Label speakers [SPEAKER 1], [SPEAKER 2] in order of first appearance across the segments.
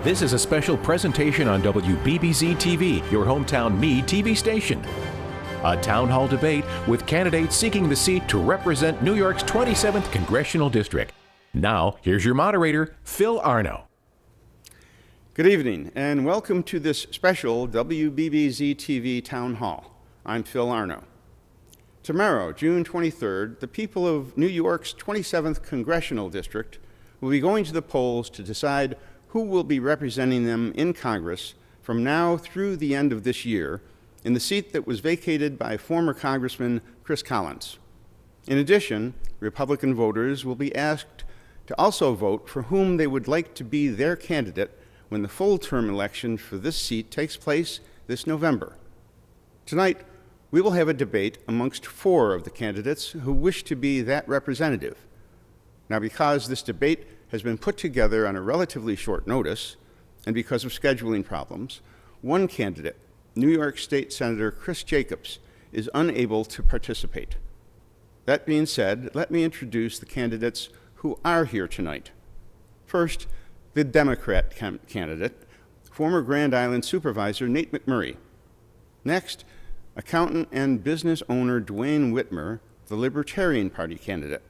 [SPEAKER 1] This is a special presentation on WBBZ-TV, your hometown Me TV station. A town hall debate with candidates seeking the seat to represent New York's 27th Congressional District. Now, here's your moderator, Phil Arno.
[SPEAKER 2] Good evening, and welcome to this special WBBZ-TV Town Hall. I'm Phil Arno. Tomorrow, June 23rd, the people of New York's 27th Congressional District will be going to the polls to decide who will be representing them in Congress from now through the end of this year in the seat that was vacated by former Congressman Chris Collins. In addition, Republican voters will be asked to also vote for whom they would like to be their candidate when the full-term election for this seat takes place this November. Tonight, we will have a debate amongst 4 of the candidates who wish to be that representative. Now, because this debate has been put together on a relatively short notice, and because of scheduling problems, one candidate, New York State Senator Chris Jacobs, is unable to participate. That being said, let me introduce the candidates who are here tonight. First, the Democrat candidate, former Grand Island Supervisor Nate McMurray. Next, accountant and business owner Dwayne Whitmer, the Libertarian Party candidate.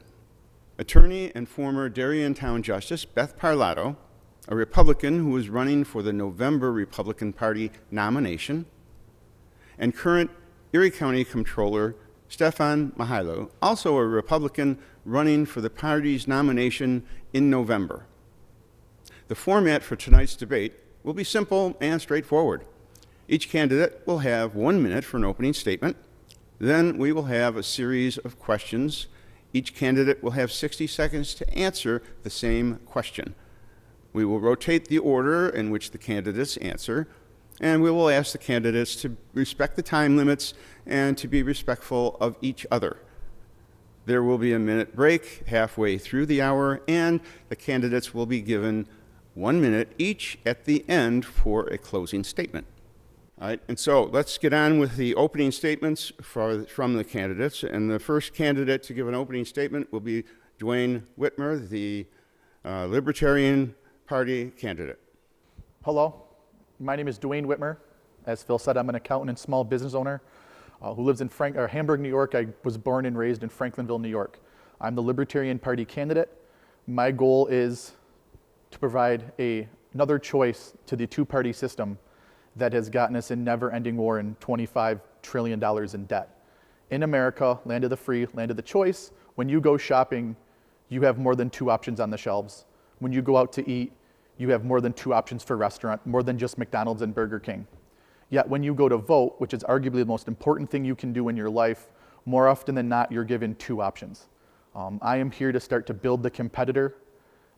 [SPEAKER 2] Attorney and former Darien-Town Justice Beth Parlato, a Republican who is running for the November Republican Party nomination, and current Erie County Comptroller Stefan Mihailo, also a Republican running for the party's nomination in November. The format for tonight's debate will be simple and straightforward. Each candidate will have 1 minute for an opening statement. Then we will have a series of questions. Each candidate will have 60 seconds to answer the same question. We will rotate the order in which the candidates answer, and we will ask the candidates to respect the time limits and to be respectful of each other. There will be a minute break halfway through the hour, and the candidates will be given 1 minute each at the end for a closing statement. All right, and so let's get on with the opening statements from the candidates. And the first candidate to give an opening statement will be Dwayne Whitmer, the Libertarian Party candidate.
[SPEAKER 3] Hello, my name is Dwayne Whitmer. As Phil said, I'm an accountant and small business owner who lives in Hamburg, New York. I was born and raised in Franklinville, New York. I'm the Libertarian Party candidate. My goal is to provide another choice to the two-party system that has gotten us in never-ending war and $25 trillion in debt. In America, land of the free, land of the choice, when you go shopping, you have more than 2 options on the shelves. When you go out to eat, you have more than 2 options for restaurant, more than just McDonald's and Burger King. Yet when you go to vote, which is arguably the most important thing you can do in your life, more often than not, you're given 2 options. I am here to start to build the competitor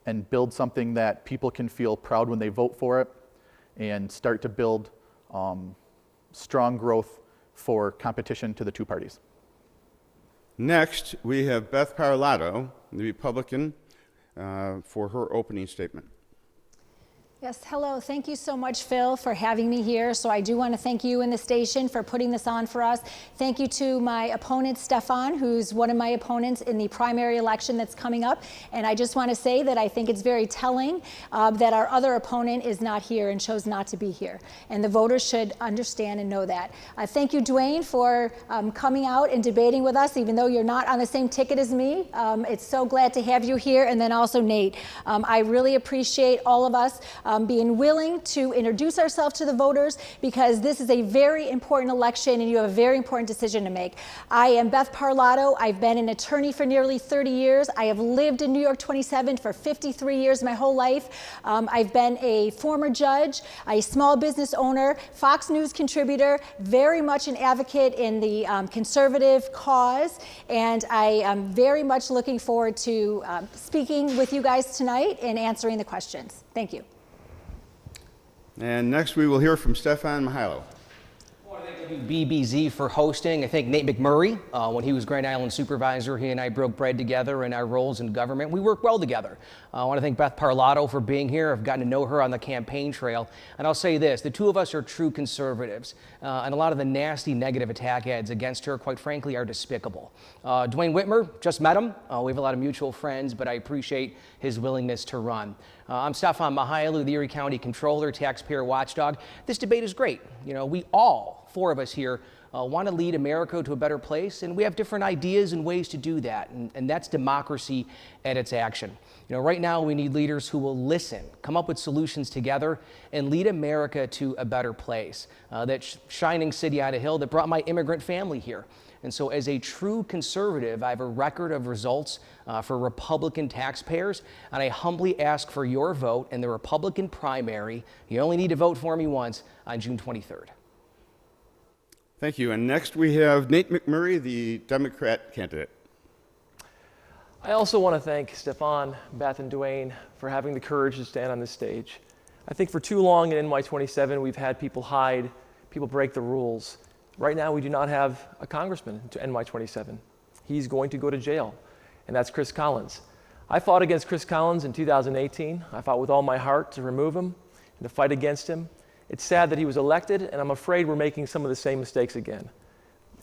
[SPEAKER 3] and build something that people can feel proud when they vote for it, and start to build strong growth for competition to the 2 parties.
[SPEAKER 2] Next, we have Beth Parlato, the Republican, for her opening statement.
[SPEAKER 4] Yes, hello. Thank you so much, Phil, for having me here. So I do want to thank you and the station for putting this on for us. Thank you to my opponent, Stefan, who's one of my opponents in the primary election that's coming up. And I just want to say that I think it's very telling that our other opponent is not here and chose not to be here. And the voters should understand and know that. Thank you, Dwayne, for coming out and debating with us, even though you're not on the same ticket as me. It's so glad to have you here. And then also Nate. I really appreciate all of us being willing to introduce ourselves to the voters, because this is a very important election and you have a very important decision to make. I am Beth Parlato. I've been an attorney for nearly 30 years. I have lived in New York 27 for 53 years, my whole life. I've been a former judge, a small business owner, Fox News contributor, very much an advocate in the conservative cause, and I am very much looking forward to speaking with you guys tonight and answering the questions. Thank you.
[SPEAKER 2] And next we will hear from Stefan Mihailo.
[SPEAKER 5] I want to thank WBBZ for hosting. I think Nate McMurray, when he was Grand Island Supervisor, he and I broke bread together in our roles in government. We work well together. I want to thank Beth Parlato for being here. I've gotten to know her on the campaign trail. And I'll say this, the 2 of us are true conservatives. And a lot of the nasty negative attack ads against her, quite frankly, are despicable. Dwayne Whitmer, just met him. We have a lot of mutual friends, but I appreciate his willingness to run. I'm Stefan Mihailu, the Erie County Controller, taxpayer watchdog. This debate is great. You know, we all, four of us here, want to lead America to a better place, and we have different ideas and ways to do that, and that's democracy at its action. You know, right now we need leaders who will listen, come up with solutions together, and lead America to a better place. That shining city on a hill that brought my immigrant family here. And so as a true conservative, I have a record of results for Republican taxpayers, and I humbly ask for your vote in the Republican primary. You only need to vote for me once on June 23rd.
[SPEAKER 2] Thank you. And next we have Nate McMurray, the Democrat candidate.
[SPEAKER 6] I also want to thank Stefan, Beth, and Dwayne for having the courage to stand on this stage. I think for too long in NY27 we've had people hide, people break the rules. Right now we do not have a congressman to NY27. He's going to go to jail, and that's Chris Collins. I fought against Chris Collins in 2018. I fought with all my heart to remove him and to fight against him. It's sad that he was elected, and I'm afraid we're making some of the same mistakes again.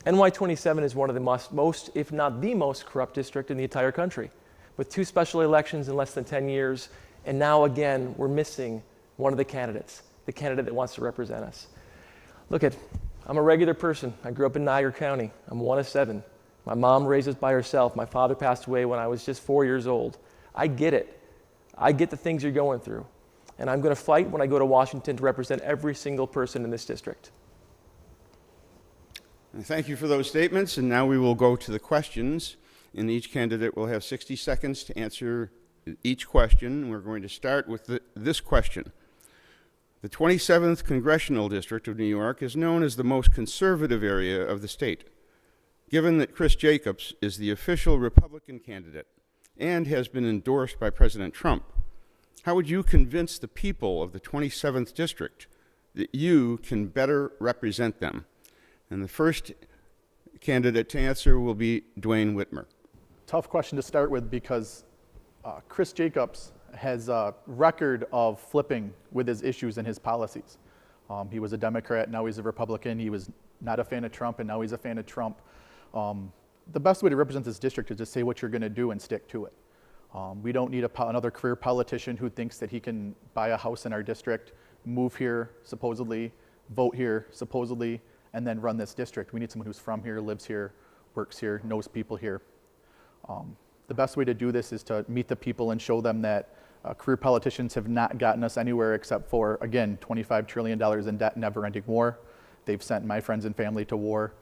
[SPEAKER 6] NY27 is one of the most, if not the most corrupt district in the entire country, with 2 special elections in less than 10 years, and now again, we're missing one of the candidates, the candidate that wants to represent us. Look, I'm a regular person. I grew up in Niagara County. I'm one of 7. My mom raised us by herself. My father passed away when I was just 4 years old. I get it. I get the things you're going through. And I'm going to fight when I go to Washington to represent every single person in this district.
[SPEAKER 2] Thank you for those statements, and now we will go to the questions. And each candidate will have 60 seconds to answer each question. We're going to start with this question. The 27th Congressional District of New York is known as the most conservative area of the state. Given that Chris Jacobs is the official Republican candidate and has been endorsed by President Trump, how would you convince the people of the 27th District that you can better represent them? And the first candidate to answer will be Dwayne Whitmer.
[SPEAKER 3] Tough question to start with because Chris Jacobs has a record of flipping with his issues and his policies. He was a Democrat, now he's a Republican. He was not a fan of Trump, and now he's a fan of Trump. The best way to represent this district is to say what you're going to do and stick to it. We don't need another career politician who thinks that he can buy a house in our district, move here supposedly, vote here supposedly, and then run this district. We need someone who's from here, lives here, works here, knows people here. The best way to do this is to meet the people and show them that career politicians have not gotten us anywhere except for, again, $25 trillion in debt, never-ending war. They've sent my friends and family to war.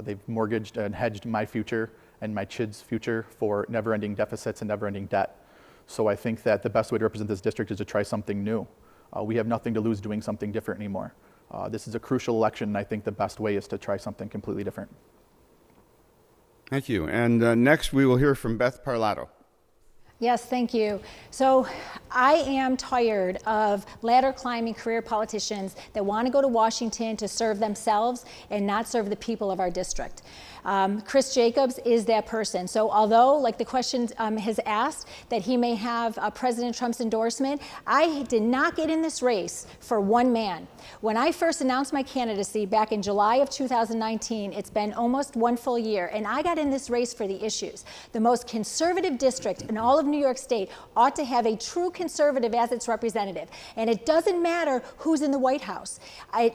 [SPEAKER 3] They've mortgaged and hedged my future and my kids' future for never-ending deficits and never-ending debt. So I think that the best way to represent this district is to try something new. We have nothing to lose doing something different anymore. This is a crucial election, and I think the best way is to try something completely different.
[SPEAKER 2] Thank you. And next we will hear from Beth Parlato.
[SPEAKER 4] Yes, thank you. So I am tired of ladder climbing career politicians that want to go to Washington to serve themselves and not serve the people of our district. Chris Jacobs is that person. So although, like the question has asked, that he may have President Trump's endorsement, I did not get in this race for one man. When I first announced my candidacy back in July of 2019, it's been almost 1 full year, and I got in this race for the issues. The most conservative district in all of New York State ought to have a true conservative as its representative. And it doesn't matter who's in the White House.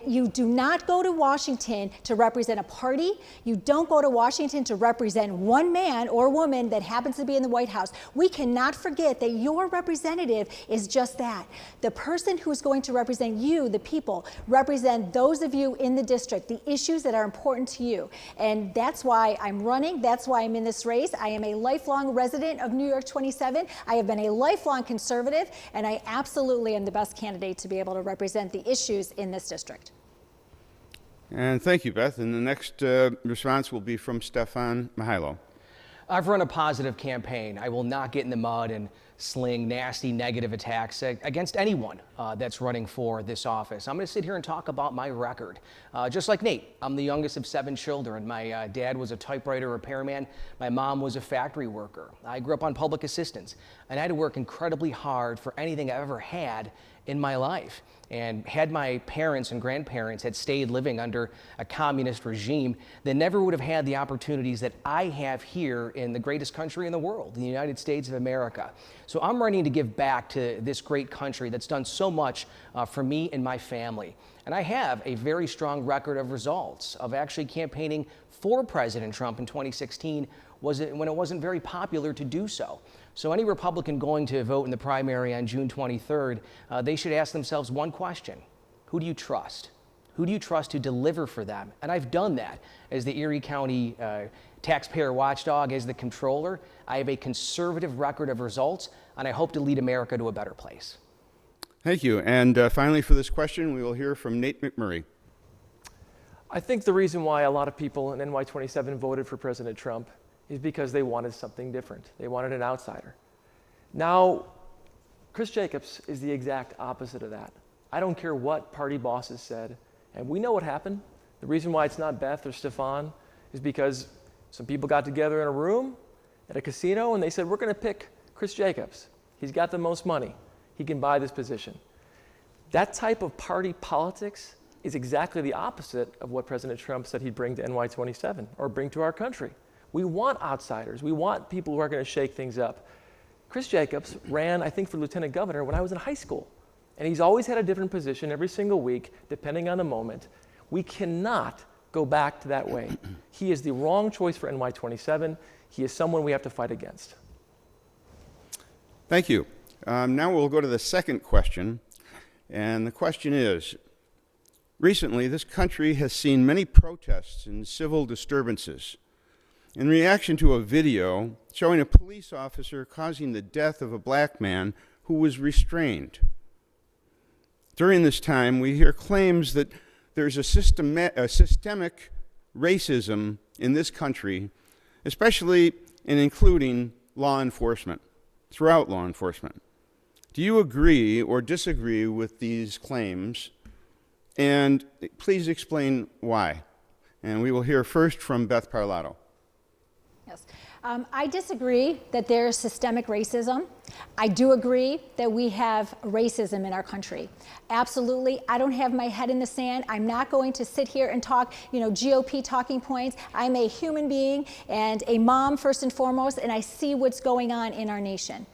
[SPEAKER 4] You do not go to Washington to represent a party. You don't go to Washington to represent one man or woman that happens to be in the White House. We cannot forget that your representative is just that. The person who's going to represent you, the people, represent those of you in the district, the issues that are important to you. And that's why I'm running. That's why I'm in this race. I am a lifelong resident of New York 27. I have been a lifelong conservative, and I absolutely am the best candidate to be able to represent the issues in this district.
[SPEAKER 2] And thank you, Beth. And the next response will be from Stefan Mihailu.
[SPEAKER 5] I've run a positive campaign. I will not get in the mud and sling nasty negative attacks against anyone that's running for this office. I'm going to sit here and talk about my record. Just like Nate, I'm the youngest of 7 children. My dad was a typewriter repairman. My mom was a factory worker. I grew up on public assistance, and I had to work incredibly hard for anything I ever had in my life. And had my parents and grandparents had stayed living under a communist regime, they never would have had the opportunities that I have here in the greatest country in the world, the United States of America. So I'm running to give back to this great country that's done so much for me and my family. And I have a very strong record of results of actually campaigning for President Trump in 2016 when it wasn't very popular to do so. So any Republican going to vote in the primary on June 23rd, they should ask themselves one question: who do you trust? Who do you trust to deliver for them? And I've done that as the Erie County taxpayer watchdog, as the controller. I have a conservative record of results, and I hope to lead America to a better place.
[SPEAKER 2] Thank you. And finally, for this question, we will hear from Nate McMurray.
[SPEAKER 6] I think the reason why a lot of people in NY27 voted for President Trump is because they wanted something different. They wanted an outsider. Now, Chris Jacobs is the exact opposite of that. I don't care what party bosses said, and we know what happened. The reason why it's not Beth or Stefan is because some people got together in a room at a casino and they said, we're going to pick Chris Jacobs. He's got the most money. He can buy this position. That type of party politics is exactly the opposite of what President Trump said he'd bring to NY27 or bring to our country. We want outsiders. We want people who are going to shake things up. Chris Jacobs ran, I think, for lieutenant governor when I was in high school. And he's always had a different position every single week, depending on the moment. We cannot go back to that way. He is the wrong choice for NY27. He is someone we have to fight against.
[SPEAKER 2] Thank you. Now we'll go to the second question. And the question is, recently, this country has seen many protests and civil disturbances in reaction to a video showing a police officer causing the death of a black man who was restrained. During this time, we hear claims that there's a systemic racism in this country, especially in including law enforcement, throughout law enforcement. Do you agree or disagree with these claims? And please explain why. And we will hear first from Beth Parlato.
[SPEAKER 4] Yes. I disagree that there's systemic racism. I do agree that we have racism in our country. Absolutely. I don't have my head in the sand. I'm not going to sit here and talk, GOP talking points. I'm a human being and a mom first and foremost, and I see what's going on in our nation.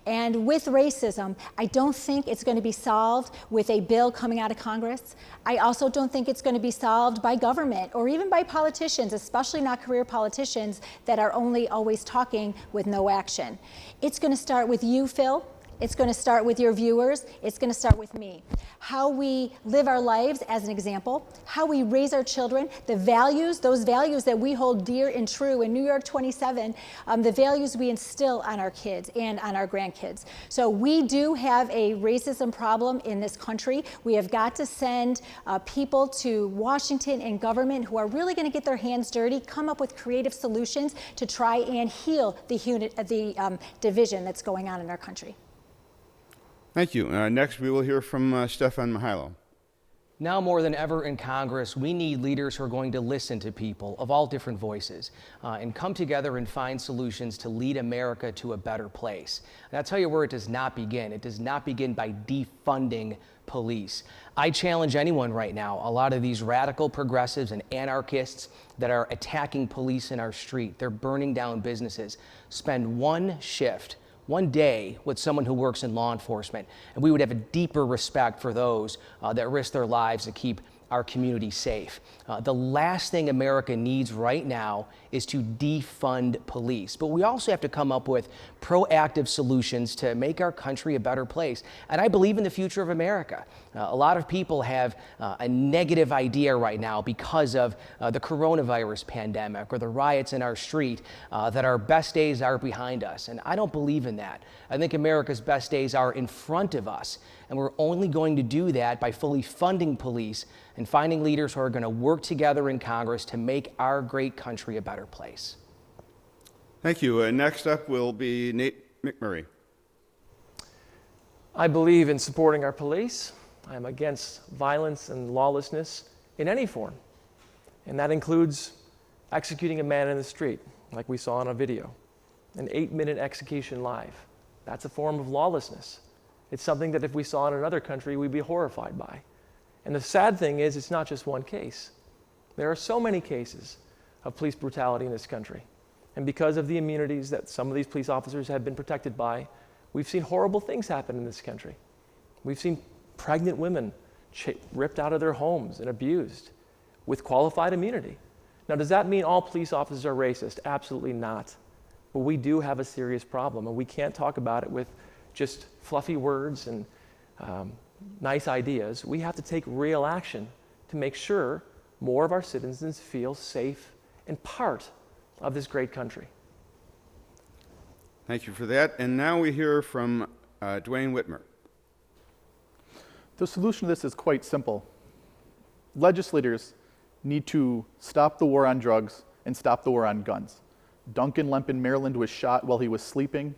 [SPEAKER 4] And with racism, I don't think it's going to be solved with a bill coming out of Congress. I also don't think it's going to be solved by government or even by politicians, especially not career politicians that are only always talking with no action. It's going to start with you, Phil. It's going to start with your viewers. It's going to start with me. How we live our lives as an example, how we raise our children, the values, those values that we hold dear and true in New York 27, the values we instill on our kids and on our grandkids. So we do have a racism problem in this country. We have got to send people to Washington and government who are really going to get their hands dirty, come up with creative solutions to try and heal the division that's going on in our country.
[SPEAKER 2] Thank you. Next, we will hear from Stefan Mihailo.
[SPEAKER 5] Now more than ever in Congress, we need leaders who are going to listen to people of all different voices and come together and find solutions to lead America to a better place. And I'll tell you where it does not begin. It does not begin by defunding police. I challenge anyone right now, a lot of these radical progressives and anarchists that are attacking police in our street, they're burning down businesses, spend one shift, one day with someone who works in law enforcement, and we would have a deeper respect for those that risk their lives to keep our community safe. The last thing America needs right now is to defund police. But we also have to come up with proactive solutions to make our country a better place. And I believe in the future of America. A lot of people have a negative idea right now because of the coronavirus pandemic or the riots in our street that our best days are behind us. And I don't believe in that. I think America's best days are in front of us. And we're only going to do that by fully funding police and finding leaders who are going to work together in Congress to make our great country a better place.
[SPEAKER 2] Thank you. Next up will be Nate McMurray.
[SPEAKER 6] I believe in supporting our police. I am against violence and lawlessness in any form. And that includes executing a man in the street, like we saw in a video. An 8-minute execution live. That's a form of lawlessness. It's something that if we saw in another country, we'd be horrified by. And the sad thing is, it's not just one case. There are so many cases of police brutality in this country. And because of the immunities that some of these police officers have been protected by, we've seen horrible things happen in this country. We've seen pregnant women ripped out of their homes and abused with qualified immunity. Now, does that mean all police officers are racist? Absolutely not. But we do have a serious problem, and we can't talk about it with just fluffy words and nice ideas. We have to take real action to make sure more of our citizens feel safe and part of this great country.
[SPEAKER 2] Thank you for that. And now we hear from Dwayne Whitmer.
[SPEAKER 3] The solution to this is quite simple. Legislators need to stop the war on drugs and stop the war on guns. Duncan Lemp in Maryland was shot while he was sleeping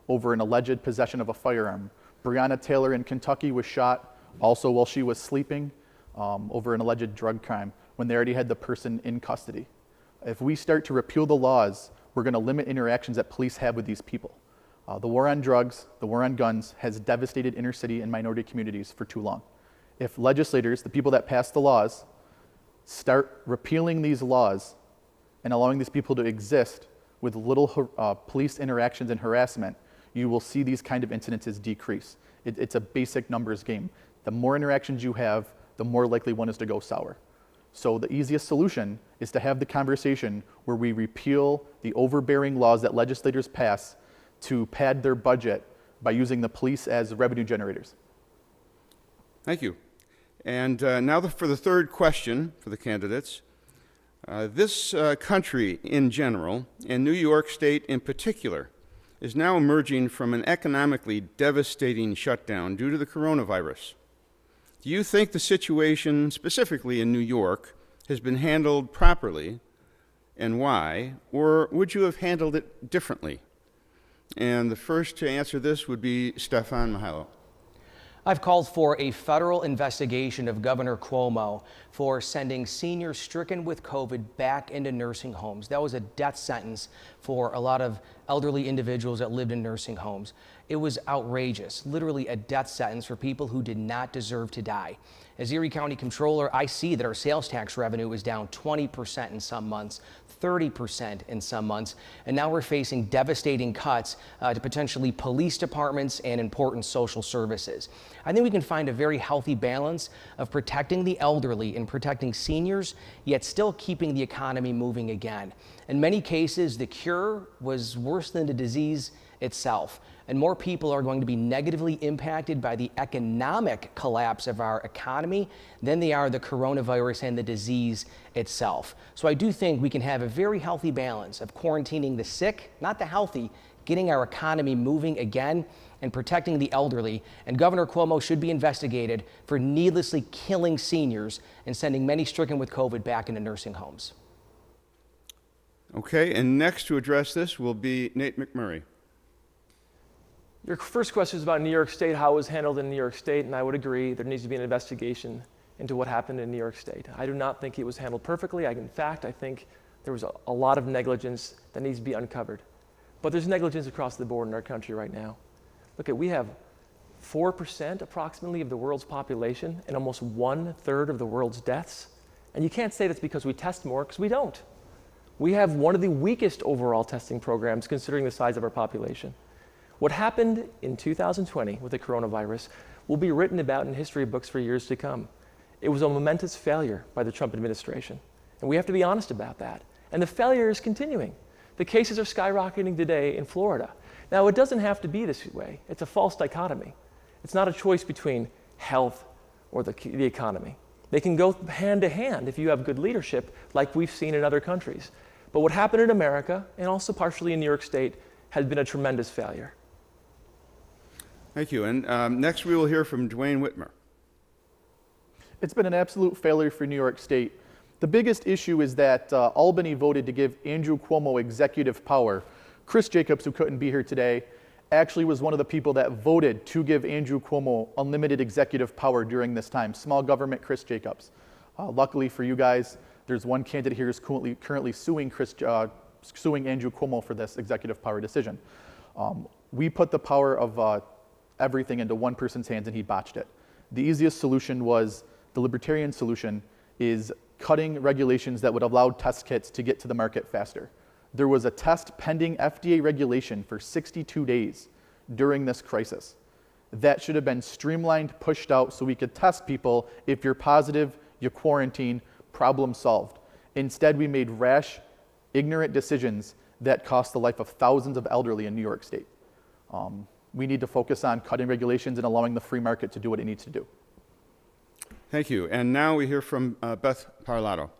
[SPEAKER 3] over an alleged possession of a firearm. Breonna Taylor in Kentucky was shot also while she was sleeping over an alleged drug crime when they already had the person in custody. If we start to repeal the laws, we're going to limit interactions that police have with these people. The war on drugs, the war on guns has devastated inner city and minority communities for too long. If legislators, the people that pass the laws, start repealing these laws and allowing these people to exist with little police interactions and harassment, you will see these kind of incidences decrease. It's a basic numbers game. The more interactions you have, the more likely one is to go sour. So the easiest solution is to have the conversation where we repeal the overbearing laws that legislators pass to pad their budget by using the police as revenue generators.
[SPEAKER 2] Thank you. And now for the third question for the candidates. This country in general, and New York State in particular, is now emerging from an economically devastating shutdown due to the coronavirus. Do you think the situation, specifically in New York, has been handled properly, and why? Or would you have handled it differently? And the first to answer this would be Stefan Mihайло.
[SPEAKER 5] I've called for a federal investigation of Governor Cuomo for sending seniors stricken with COVID back into nursing homes. That was a death sentence for a lot of elderly individuals that lived in nursing homes. It was outrageous, literally a death sentence for people who did not deserve to die. As Erie County Controller, I see that our sales tax revenue is down 20% in some months, 30% in some months, and now we're facing devastating cuts to potentially police departments and important social services. I think we can find a very healthy balance of protecting the elderly and protecting seniors, yet still keeping the economy moving again. In many cases, the cure was worse than the disease itself, and more people are going to be negatively impacted by the economic collapse of our economy than they are the coronavirus and the disease itself. So I do think we can have a very healthy balance of quarantining the sick, not the healthy, getting our economy moving again, and protecting the elderly. And Governor Cuomo should be investigated for needlessly killing seniors and sending many stricken with COVID back into nursing homes.
[SPEAKER 2] Okay, and next to address this will be Nate McMurray.
[SPEAKER 6] Your first question is about New York State, how it was handled in New York State, and I would agree there needs to be an investigation into what happened in New York State. I do not think it was handled perfectly. In fact, I think there was a lot of negligence that needs to be uncovered. But there's negligence across the board in our country right now. Look, we have 4% approximately of the world's population and almost 1/3 of the world's deaths. And you can't say that's because we test more, because we don't. We have one of the weakest overall testing programs considering the size of our population. What happened in 2020 with the coronavirus will be written about in history books for years to come. It was a momentous failure by the Trump administration, and we have to be honest about that. And the failure is continuing. The cases are skyrocketing today in Florida. Now, it doesn't have to be this way. It's a false dichotomy. It's not a choice between health or the economy. They can go hand to hand if you have good leadership, like we've seen in other countries. But what happened in America, and also partially in New York State, has been a tremendous failure.
[SPEAKER 2] Thank you. And next we will hear from Dwayne Whitmer.
[SPEAKER 3] It's been an absolute failure for New York State. The biggest issue is that Albany voted to give Andrew Cuomo executive power. Chris Jacobs, who couldn't be here today, actually was one of the people that voted to give Andrew Cuomo unlimited executive power during this time. Small government Chris Jacobs. Luckily for you guys, there's one candidate here who's currently suing Andrew Cuomo for this executive power decision. We put the power of everything into one person's hands and he botched it. The easiest solution was, the libertarian solution is cutting regulations that would allow test kits to get to the market faster. There was a test pending FDA regulation for 62 days during this crisis. That should have been streamlined, pushed out so we could test people. If you're positive, you quarantine, problem solved. Instead, we made rash, ignorant decisions that cost the life of thousands of elderly in New York State. We need to focus on cutting regulations and allowing the free market to do what it needs to do.
[SPEAKER 2] Thank you. And now we hear from Beth Parlato.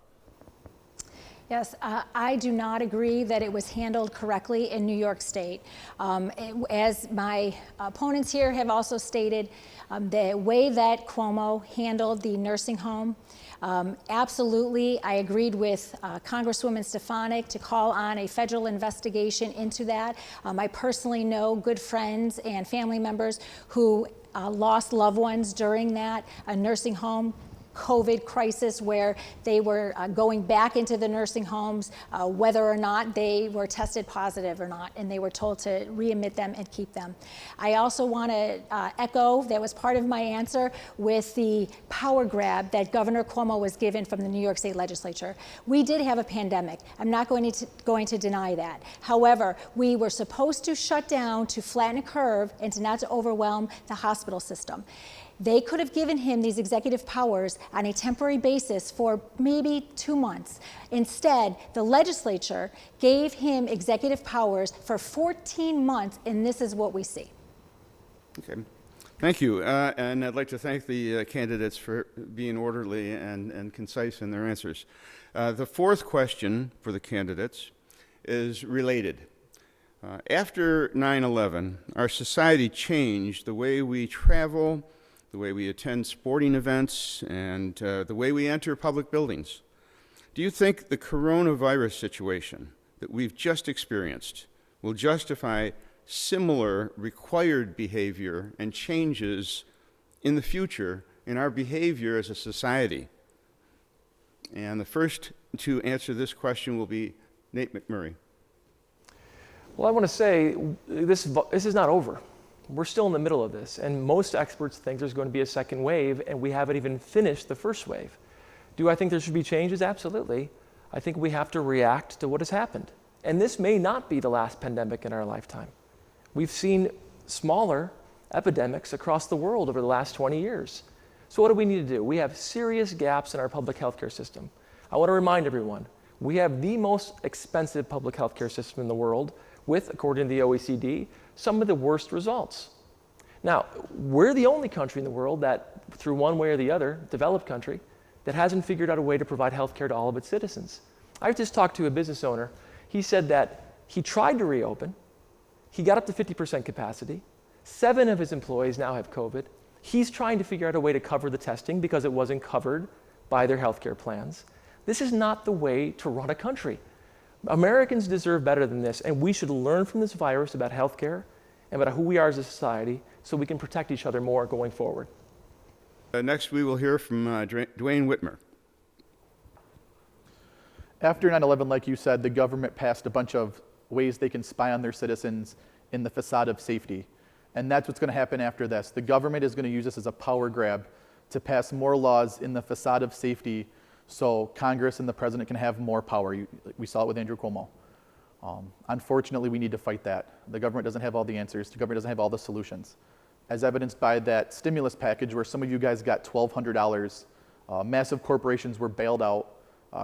[SPEAKER 4] Yes, I do not agree that it was handled correctly in New York State. As my opponents here have also stated, the way that Cuomo handled the nursing home, absolutely, I agreed with Congresswoman Stefanik to call on a federal investigation into that. I personally know good friends and family members who lost loved ones during that nursing home COVID crisis, where they were going back into the nursing homes, whether or not they were tested positive or not, and they were told to readmit them and keep them. I also want to echo, that was part of my answer, with the power grab that Governor Cuomo was given from the New York State Legislature. We did have a pandemic. I'm not going to deny that. However, we were supposed to shut down to flatten a curve and to not to overwhelm the hospital system. They could have given him these executive powers on a temporary basis for maybe 2 months. Instead, the legislature gave him executive powers for 14 months, and this is what we see.
[SPEAKER 2] Okay. Thank you. And I'd like to thank the candidates for being orderly and concise in their answers. The fourth question for the candidates is related. After 9/11, our society changed the way we travel, the way we attend sporting events, and the way we enter public buildings. Do you think the coronavirus situation that we've just experienced will justify similar required behavior and changes in the future in our behavior as a society? And the first to answer this question will be Nate McMurray.
[SPEAKER 6] Well, I want to say this is not over. We're still in the middle of this, and most experts think there's going to be a second wave, and we haven't even finished the first wave. Do I think there should be changes? Absolutely. I think we have to react to what has happened. And this may not be the last pandemic in our lifetime. We've seen smaller epidemics across the world over the last 20 years. So what do we need to do? We have serious gaps in our public healthcare system. I want to remind everyone, we have the most expensive public healthcare system in the world with, according to the OECD, some of the worst results. Now, we're the only country in the world that, through one way or the other, developed country, that hasn't figured out a way to provide health care to all of its citizens. I just talked to a business owner. He said that he tried to reopen. He got up to 50% capacity. 7 of his employees now have COVID. He's trying to figure out a way to cover the testing because it wasn't covered by their health care plans. This is not the way to run a country. Americans deserve better than this, and we should learn from this virus about healthcare and about who we are as a society so we can protect each other more going forward.
[SPEAKER 2] Next, we will hear from Dwayne Whitmer.
[SPEAKER 3] After 9/11, like you said, the government passed a bunch of ways they can spy on their citizens in the facade of safety. And that's what's going to happen after this. The government is going to use this as a power grab to pass more laws in the facade of safety so Congress and the president can have more power. We saw it with Andrew Cuomo. Unfortunately, we need to fight that. The government doesn't have all the answers. The government doesn't have all the solutions. As evidenced by that stimulus package where some of you guys got $1,200, massive corporations were bailed out.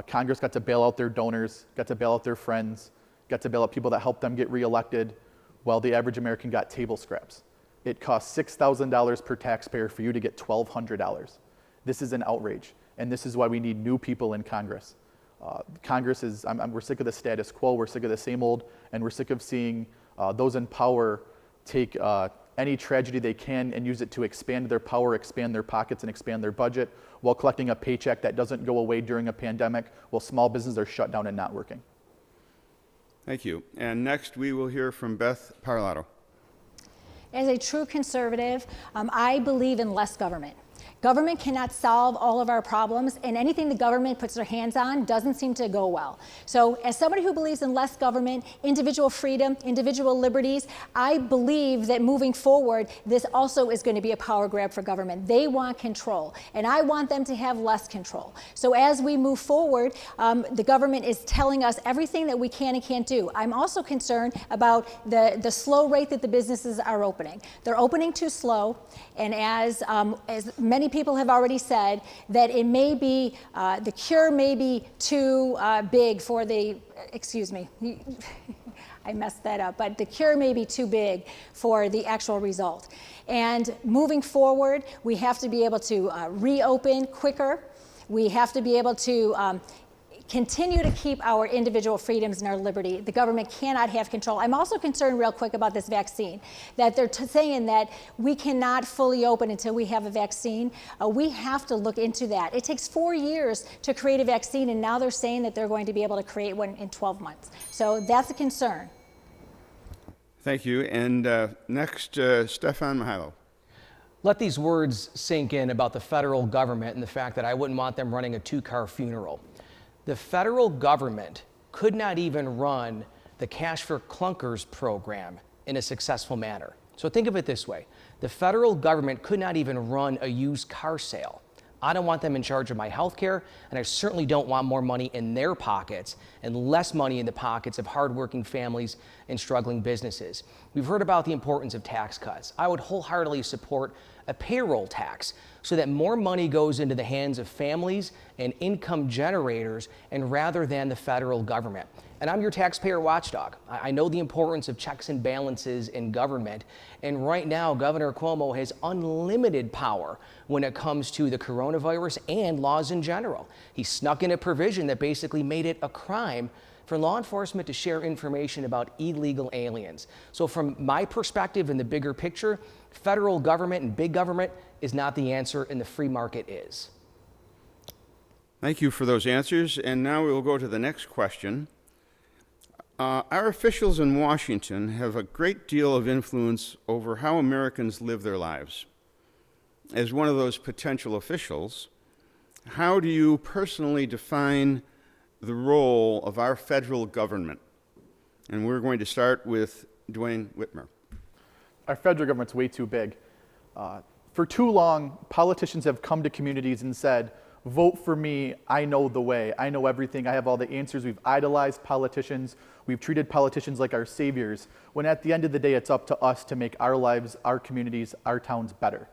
[SPEAKER 3] Congress got to bail out their donors, got to bail out their friends, got to bail out people that helped them get reelected, while the average American got table scraps. It costs $6,000 per taxpayer for you to get $1,200. This is an outrage. And this is why we need new people in Congress. Congress is, we're sick of the status quo, we're sick of the same old, and we're sick of seeing those in power take any tragedy they can and use it to expand their power, expand their pockets, and expand their budget while collecting a paycheck that doesn't go away during a pandemic while small businesses are shut down and not working.
[SPEAKER 2] Thank you. And next, we will hear from Beth Parlato.
[SPEAKER 4] As a true conservative, I believe in less government. Government cannot solve all of our problems, and anything the government puts their hands on doesn't seem to go well. So as somebody who believes in less government, individual freedom, individual liberties, I believe that moving forward, this also is going to be a power grab for government. They want control, and I want them to have less control. So as we move forward, the government is telling us everything that we can and can't do. I'm also concerned about the slow rate that the businesses are opening. They're opening too slow, and as many people have already said, that it may be, the cure may be too big for the, excuse me, I messed that up, but the cure may be too big for the actual result. And moving forward, we have to be able to reopen quicker. We have to be able to continue to keep our individual freedoms and our liberty. The government cannot have control. I'm also concerned real quick about this vaccine, that they're saying that we cannot fully open until we have a vaccine. We have to look into that. It takes 4 years to create a vaccine, and now they're saying that they're going to be able to create one in 12 months. So that's a concern.
[SPEAKER 2] Thank you. And next, Stefan Mihайло.
[SPEAKER 5] Let these words sink in about the federal government and the fact that I wouldn't want them running a two-car funeral. The federal government could not even run the Cash for Clunkers program in a successful manner. So think of it this way. The federal government could not even run a used car sale. I don't want them in charge of my health care, and I certainly don't want more money in their pockets and less money in the pockets of hardworking families and struggling businesses. We've heard about the importance of tax cuts. I would wholeheartedly support a payroll tax so that more money goes into the hands of families and income generators and rather than the federal government. And I'm your taxpayer watchdog. I know the importance of checks and balances in government. And right now, Governor Cuomo has unlimited power when it comes to the coronavirus and laws in general. He snuck in a provision that basically made it a crime for law enforcement to share information about illegal aliens. So from my perspective in the bigger picture, federal government and big government is not the answer, and the free market is.
[SPEAKER 2] Thank you for those answers. And now we will go to the next question. Our officials in Washington have a great deal of influence over how Americans live their lives. As one of those potential officials, how do you personally define the role of our federal government? And we're going to start with Dwayne Whitmer.
[SPEAKER 3] Our federal government's way too big. For too long, politicians have come to communities and said, vote for me, I know the way, I know everything, I have all the answers. We've idolized politicians, we've treated politicians like our saviors, when at the end of the day, it's up to us to make our lives, our communities, our towns better.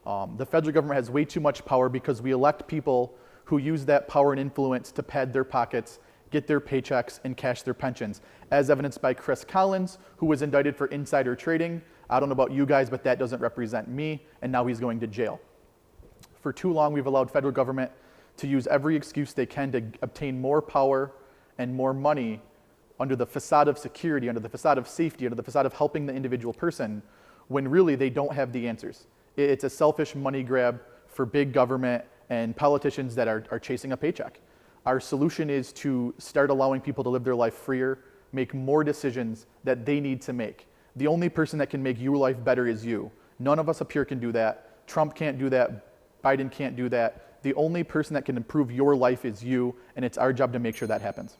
[SPEAKER 3] The federal government has way too much power because we elect people who use that power and influence to pad their pockets, get their paychecks, and cash their pensions, as evidenced by Chris Collins, who was indicted for insider trading. I don't know about you guys, but that doesn't represent me, and now he's going to jail. For too long, we've allowed federal government to use every excuse they can to obtain more power and more money under the facade of security, under the facade of safety, under the facade of helping the individual person, when really they don't have the answers. It's a selfish money grab for big government and politicians that are chasing a paycheck. Our solution is to start allowing people to live their life freer, make more decisions that they need to make. The only person that can make your life better is you. None of us up here can do that. Trump can't do that. Biden can't do that. The only person that can improve your life is you, and it's our job to make sure that happens.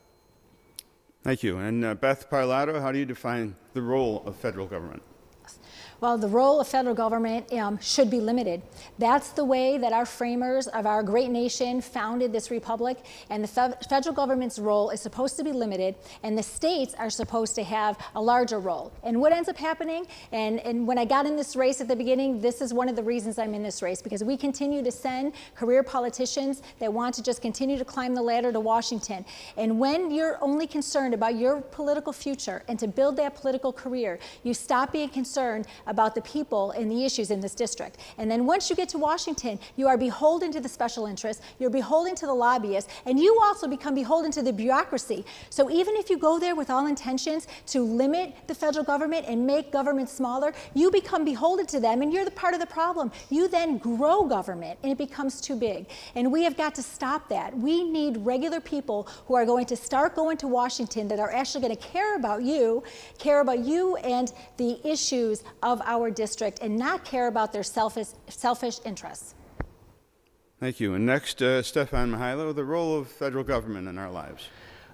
[SPEAKER 2] Thank you. And Beth Parlato, how do you define the role of federal government?
[SPEAKER 4] Well, the role of federal government should be limited. That's the way that our framers of our great nation founded this republic, and the federal government's role is supposed to be limited, and the states are supposed to have a larger role. And what ends up happening, and when I got in this race at the beginning, this is one of the reasons I'm in this race, because we continue to send career politicians that want to just continue to climb the ladder to Washington. And when you're only concerned about your political future and to build that political career, you stop being concerned about the people and the issues in this district. And then once you get to Washington, you are beholden to the special interests, you're beholden to the lobbyists, and you also become beholden to the bureaucracy. So even if you go there with all intentions to limit the federal government and make government smaller, you become beholden to them, and you're the part of the problem. You then grow government, and it becomes too big. And we have got to stop that. We need regular people who are going to start going to Washington that are actually going to care about you and the issues of our district, and not care about their selfish interests.
[SPEAKER 2] Thank you. And next, Stefan Mihailo, the role of federal government in our lives.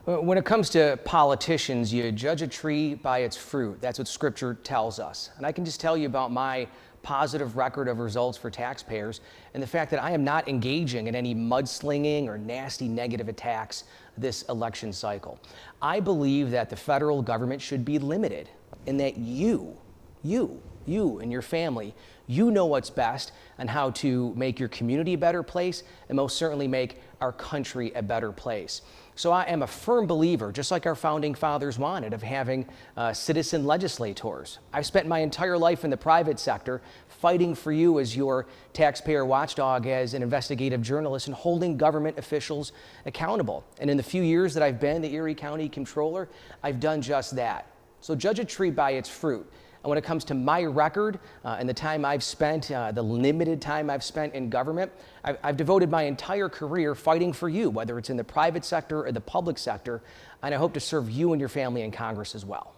[SPEAKER 5] When it comes to politicians, you judge a tree by its fruit. That's what Scripture tells us. And I can just tell you about my positive record of results for taxpayers and the fact that I am not engaging in any mudslinging or nasty negative attacks this election cycle. I believe that the federal government should be limited and that you and your family, you know what's best and how to make your community a better place and most certainly make our country a better place. So I am a firm believer, just like our founding fathers wanted, of having citizen legislators. I've spent my entire life in the private sector fighting for you as your taxpayer watchdog, as an investigative journalist, and holding government officials accountable. And in the few years that I've been the Erie County Comptroller, I've done just that. So judge a tree by its fruit. And when it comes to my record and the time I've spent, the limited time I've spent in government, I've devoted my entire career fighting for you, whether it's in the private sector or the public sector, and I hope to serve you and your family in Congress as well.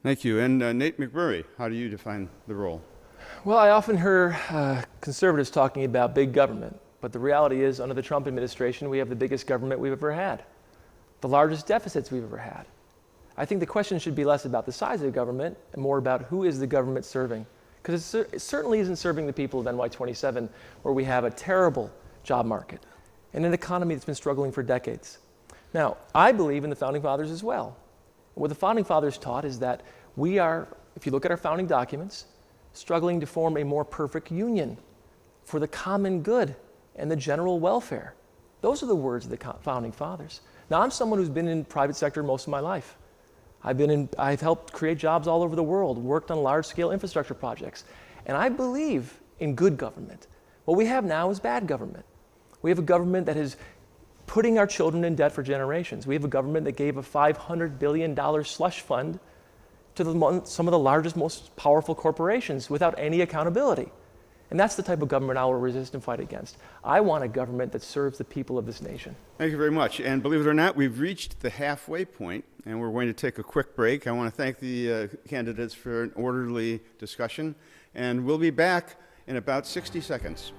[SPEAKER 2] Thank you. And Nate McMurray, how do you define the role?
[SPEAKER 6] Well, I often hear conservatives talking about big government, but the reality is under the Trump administration, we have the biggest government we've ever had, the largest deficits we've ever had. I think the question should be less about the size of the government and more about who is the government serving. Because it certainly isn't serving the people of NY27, where we have a terrible job market and an economy that's been struggling for decades. Now, I believe in the Founding Fathers as well. What the Founding Fathers taught is that we are, if you look at our founding documents, struggling to form a more perfect union for the common good and the general welfare. Those are the words of the Founding Fathers. Now, I'm someone who's been in private sector most of my life. I've helped create jobs all over the world, worked on large-scale infrastructure projects, and I believe in good government. What we have now is bad government. We have a government that is putting our children in debt for generations. We have a government that gave a $500 billion slush fund to some of the largest, most powerful corporations without any accountability. And that's the type of government I will resist and fight against. I want a government that serves the people of this nation.
[SPEAKER 2] Thank you very much. And believe it or not, we've reached the halfway point, and we're going to take a quick break. I want to thank the candidates for an orderly discussion, and we'll be back in about 60 seconds.